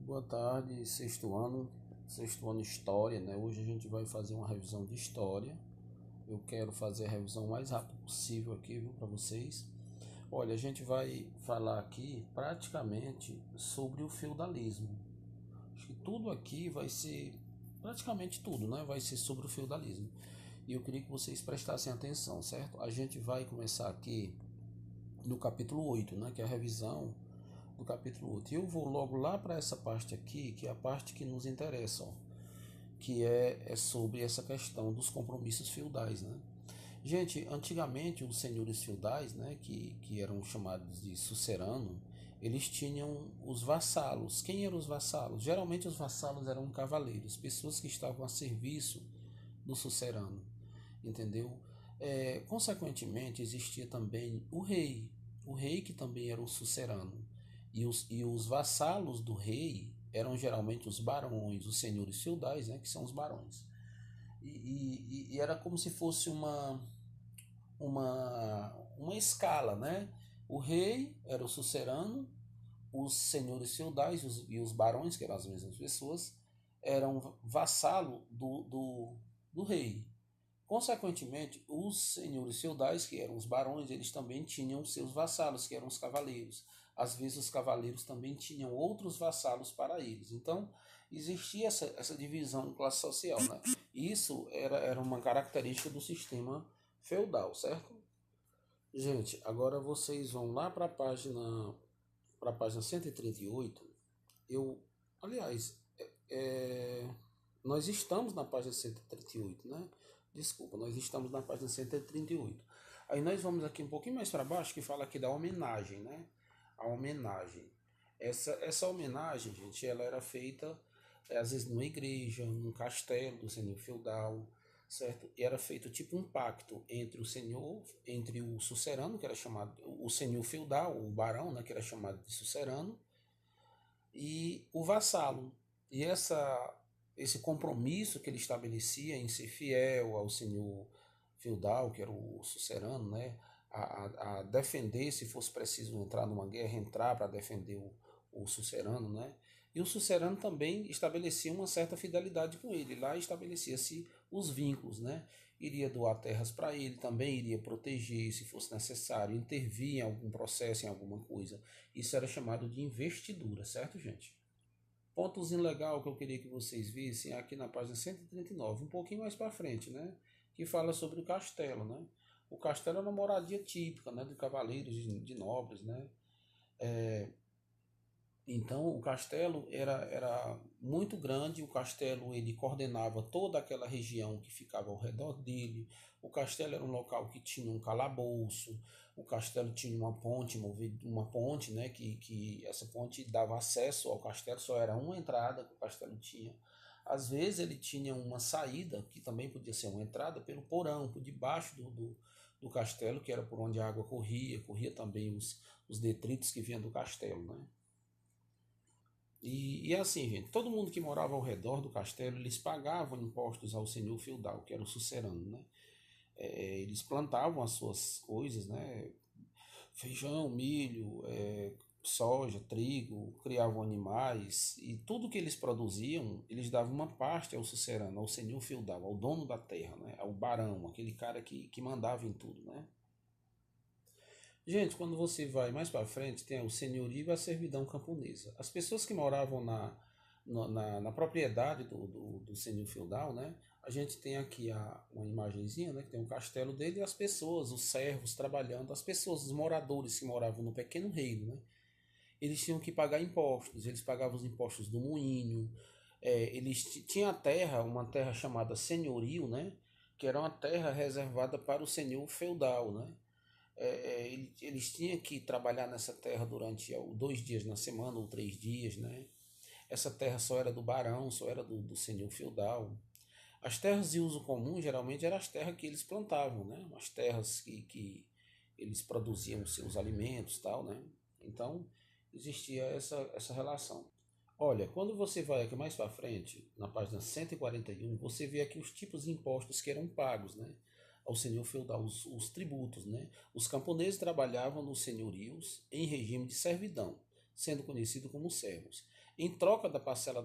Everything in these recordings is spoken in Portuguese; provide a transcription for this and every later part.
Boa tarde, sexto ano História, né? Hoje a gente vai fazer uma revisão de História. Eu quero fazer a revisão o mais rápido possível aqui, viu, para vocês. Olha, a gente vai falar aqui praticamente sobre o feudalismo. Acho que tudo aqui vai ser, praticamente tudo, né? Vai ser sobre o feudalismo. E eu queria que vocês prestassem atenção, certo? A gente vai começar aqui no capítulo 8, né? Que é a revisão do capítulo 8. E eu vou logo lá para essa parte aqui, que é a parte que nos interessa, ó, que é sobre essa questão dos compromissos feudais, né? Gente, antigamente os senhores feudais, né, que eram chamados de sucerano, eles tinham os vassalos. Quem eram os vassalos? Geralmente os vassalos eram cavaleiros, pessoas que estavam a serviço do sucerano, entendeu? Consequentemente, existia também o rei que também era o sucerano. E os vassalos do rei eram geralmente os barões, os senhores feudais, né, que são os barões. E era como se fosse uma escala, né? O rei era o sucerano, os senhores feudais e os barões, que eram as mesmas pessoas, eram vassalo do rei. Consequentemente, os senhores feudais, que eram os barões, eles também tinham seus vassalos, que eram os cavaleiros. Às vezes, os cavaleiros também tinham outros vassalos para eles. Então, existia essa divisão em classe social, né? Isso era uma característica do sistema feudal, certo? Gente, agora vocês vão lá para a página 138. Eu, aliás, é, nós estamos na página 138, né? Desculpa, nós estamos na página 138. Aí nós vamos aqui um pouquinho mais para baixo, que fala aqui da homenagem, né? A homenagem. Essa homenagem, gente, ela era feita às vezes numa igreja, num castelo do senhor feudal, certo? E era feito tipo um pacto entre o senhor, entre o sucerano, que era chamado, o senhor feudal, o barão, né, que era chamado de sucerano, e o vassalo. E esse compromisso que ele estabelecia em ser fiel ao senhor feudal, que era o sucerano, né, a defender, se fosse preciso entrar numa guerra, entrar para defender o sucerano, né? E o sucerano também estabelecia uma certa fidelidade com ele. Lá estabelecia-se os vínculos, né? Iria doar terras para ele, também iria proteger, se fosse necessário, intervir em algum processo, em alguma coisa. Isso era chamado de investidura, certo, gente? Pontozinho legal que eu queria que vocês vissem aqui na página 139, um pouquinho mais para frente, né? Que fala sobre o castelo, né? O castelo é uma moradia típica, né? De cavaleiros, de nobres, né? Então o castelo era muito grande, o castelo ele coordenava toda aquela região que ficava ao redor dele. O castelo era um local que tinha um calabouço, o castelo tinha uma ponte, né, que essa ponte dava acesso ao castelo, só era uma entrada que o castelo tinha. Às vezes ele tinha uma saída, que também podia ser uma entrada, pelo porão, por debaixo do castelo, que era por onde a água corria também os detritos que vinham do castelo, né? E assim, gente, todo mundo que morava ao redor do castelo, eles pagavam impostos ao senhor feudal, que era o sucerano, né? Eles plantavam as suas coisas, né? Feijão, milho, soja, trigo, criavam animais, e tudo que eles produziam, eles davam uma parte ao sucerano, ao senhor feudal, ao dono da terra, né? Ao barão, aquele cara que mandava em tudo, né? Gente, quando você vai mais para frente, tem o senhorio e a servidão camponesa. As pessoas que moravam na propriedade do senhor feudal, né? A gente tem aqui uma imagenzinha, né? Que tem o castelo dele e as pessoas, os servos trabalhando, as pessoas, os moradores que moravam no pequeno reino, né? Eles tinham que pagar impostos, eles pagavam os impostos do moinho, eles tinham a terra, uma terra chamada senhorio, né? Que era uma terra reservada para o senhor feudal, né? Eles tinham que trabalhar nessa terra durante 2 dias na semana ou 3 dias, né? Essa terra só era do barão, só era do senhor feudal. As terras de uso comum geralmente eram as terras que eles plantavam, né? As terras que eles produziam seus alimentos, tal, né? Então existia essa relação. Olha, quando você vai aqui mais para frente, na página 141, você vê aqui os tipos de impostos que eram pagos, né? Ao senhor feudal, os tributos, né? Os camponeses trabalhavam nos senhorios em regime de servidão, sendo conhecidos como servos. Em troca da parcela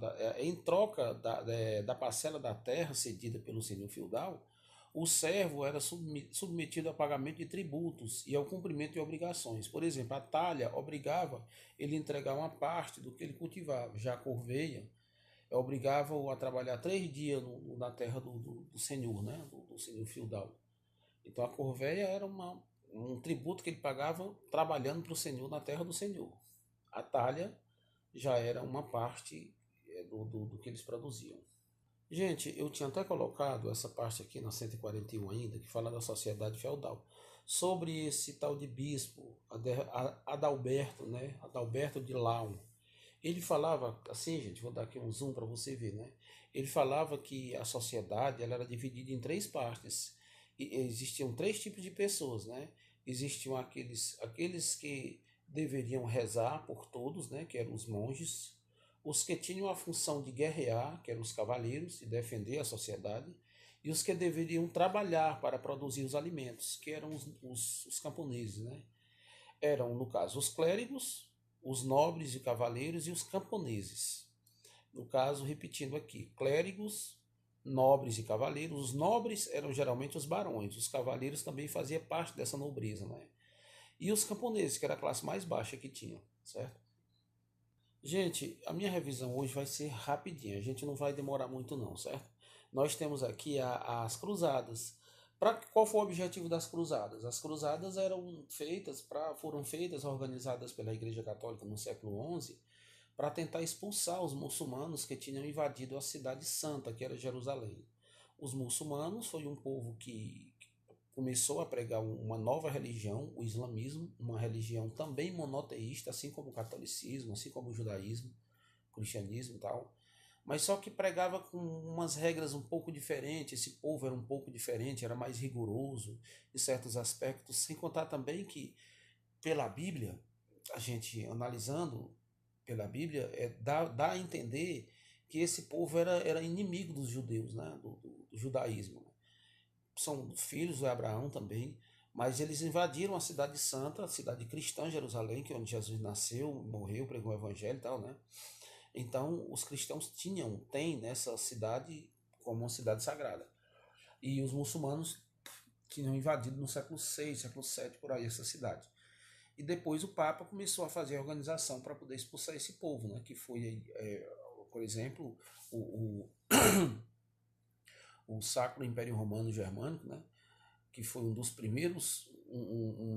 da terra cedida pelo senhor feudal, o servo era submetido a pagamento de tributos e ao cumprimento de obrigações. Por exemplo, a talha obrigava ele a entregar uma parte do que ele cultivava. Já a corveia obrigava-o a trabalhar 3 dias na terra do senhor, né? Do senhor feudal. Então a corveia era um tributo que ele pagava trabalhando para o senhor na terra do senhor. A talha já era uma parte do que eles produziam. Gente, eu tinha até colocado essa parte aqui na 141 ainda, que fala da sociedade feudal. Sobre esse tal de bispo, Adalberto, né? Adalberto de Laon. Ele falava, assim, gente, vou dar aqui um zoom para você ver, né? Ele falava que a sociedade ela era dividida em 3 partes. E existiam 3 tipos de pessoas, né? Existiam aqueles que deveriam rezar por todos, né? Que eram os monges. Os que tinham a função de guerrear, que eram os cavaleiros, e defender a sociedade. E os que deveriam trabalhar para produzir os alimentos, que eram os camponeses, né? Eram, no caso, os clérigos, os nobres e cavaleiros e os camponeses. No caso, repetindo aqui, clérigos, nobres e cavaleiros. Os nobres eram geralmente os barões, os cavaleiros também faziam parte dessa nobreza, né? E os camponeses, que era a classe mais baixa que tinha, certo? Gente, a minha revisão hoje vai ser rapidinha, a gente não vai demorar muito não, certo? Nós temos aqui as cruzadas. Qual foi o objetivo das cruzadas? As cruzadas foram feitas, organizadas pela Igreja Católica no século XI, para tentar expulsar os muçulmanos que tinham invadido a cidade santa, que era Jerusalém. Os muçulmanos foi um povo que começou a pregar uma nova religião, o islamismo, uma religião também monoteísta, assim como o catolicismo, assim como o judaísmo, o cristianismo e tal, mas só que pregava com umas regras um pouco diferentes. Esse povo era um pouco diferente, era mais rigoroso em certos aspectos, sem contar também que pela Bíblia, a gente analisando pela Bíblia, dá a entender que esse povo era inimigo dos judeus, né? Do judaísmo. São filhos de Abraão também, mas eles invadiram a cidade santa, a cidade cristã, Jerusalém, que é onde Jesus nasceu, morreu, pregou o evangelho e tal, né? Então, os cristãos têm nessa cidade como uma cidade sagrada. E os muçulmanos tinham invadido no século VI, século VII, por aí, essa cidade. E depois o Papa começou a fazer a organização para poder expulsar esse povo, né? Que foi, por exemplo, o Sacro Império Romano Germânico, né? Que foi uma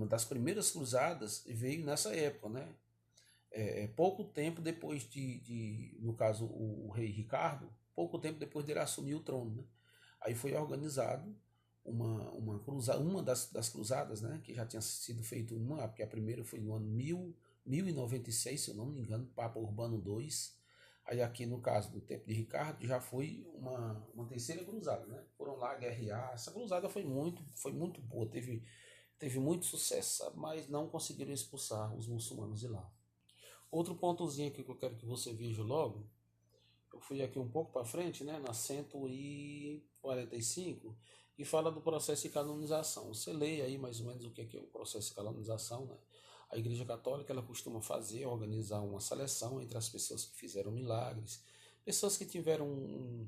das primeiras cruzadas, veio nessa época, né? Pouco tempo depois no caso, o rei Ricardo, pouco tempo depois dele assumir o trono, né? Aí foi organizado uma das cruzadas, né? Que já tinha sido feito porque a primeira foi no ano 1096, se eu não me engano, Papa Urbano II. Aí aqui no caso do tempo de Ricardo já foi uma terceira cruzada, né? Foram lá guerrear. Essa cruzada foi muito boa, teve muito sucesso, sabe? Mas não conseguiram expulsar os muçulmanos de lá. Outro pontozinho aqui que eu quero que você veja logo, eu fui aqui um pouco para frente, né, na 145, e fala do processo de canonização. Você lê aí mais ou menos o que é o processo de canonização, né? A Igreja Católica ela costuma organizar uma seleção entre as pessoas que fizeram milagres, pessoas que tiveram um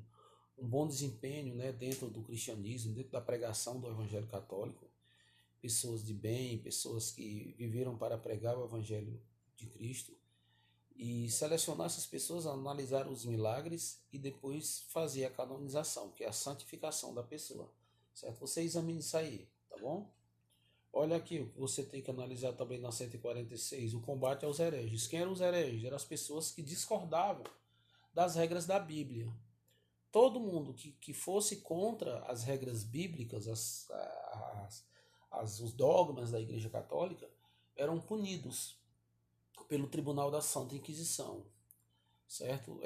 bom desempenho, né, dentro do cristianismo, dentro da pregação do Evangelho Católico, pessoas de bem, pessoas que viveram para pregar o Evangelho de Cristo, e selecionar essas pessoas, analisar os milagres e depois fazer a canonização, que é a santificação da pessoa, certo? Você examine isso aí, tá bom? Olha aqui o que você tem que analisar também na 146, o combate aos hereges. Quem eram os hereges? Eram as pessoas que discordavam das regras da Bíblia. Todo mundo que fosse contra as regras bíblicas, os dogmas da Igreja Católica, eram punidos pelo Tribunal da Santa Inquisição, certo?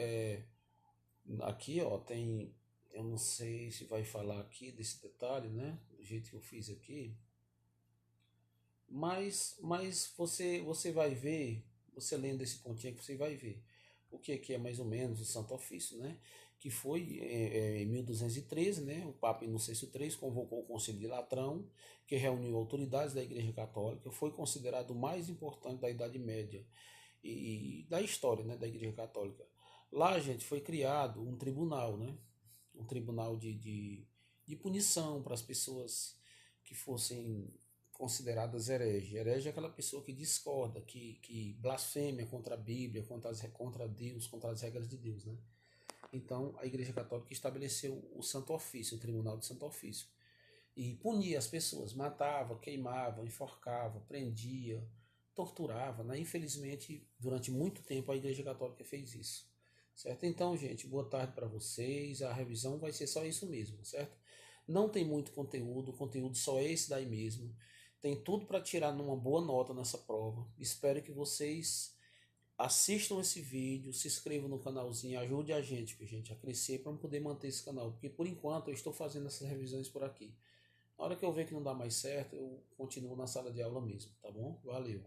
Aqui, ó, tem, eu não sei se vai falar aqui desse detalhe, né? Do jeito que eu fiz aqui, mas você vai ver, você lendo esse pontinho aqui, você vai ver o que é mais ou menos o Santo Ofício, né? Que foi em 1213, né? O Papa Inocêncio III convocou o Concílio de Latrão, que reuniu autoridades da Igreja Católica, foi considerado o mais importante da Idade Média e da história, né, da Igreja Católica. Lá, gente, foi criado um tribunal, né? Um tribunal de punição para as pessoas que fossem consideradas herege. Herege é aquela pessoa que discorda, que blasfêmia contra a Bíblia, contra Deus, contra as regras de Deus, né? Então, a Igreja Católica estabeleceu o Santo Ofício, o Tribunal do Santo Ofício, e punia as pessoas, matava, queimava, enforcava, prendia, torturava, né? Infelizmente, durante muito tempo a Igreja Católica fez isso, certo? Então, gente, boa tarde para vocês. A revisão vai ser só isso mesmo, certo? Não tem muito conteúdo, o conteúdo só é esse daí mesmo. Tem tudo para tirar numa boa nota nessa prova. Espero que vocês assistam esse vídeo, se inscrevam no canalzinho, ajude a gente a crescer para poder manter esse canal, porque por enquanto eu estou fazendo essas revisões por aqui. Na hora que eu ver que não dá mais certo, eu continuo na sala de aula mesmo, tá bom? Valeu!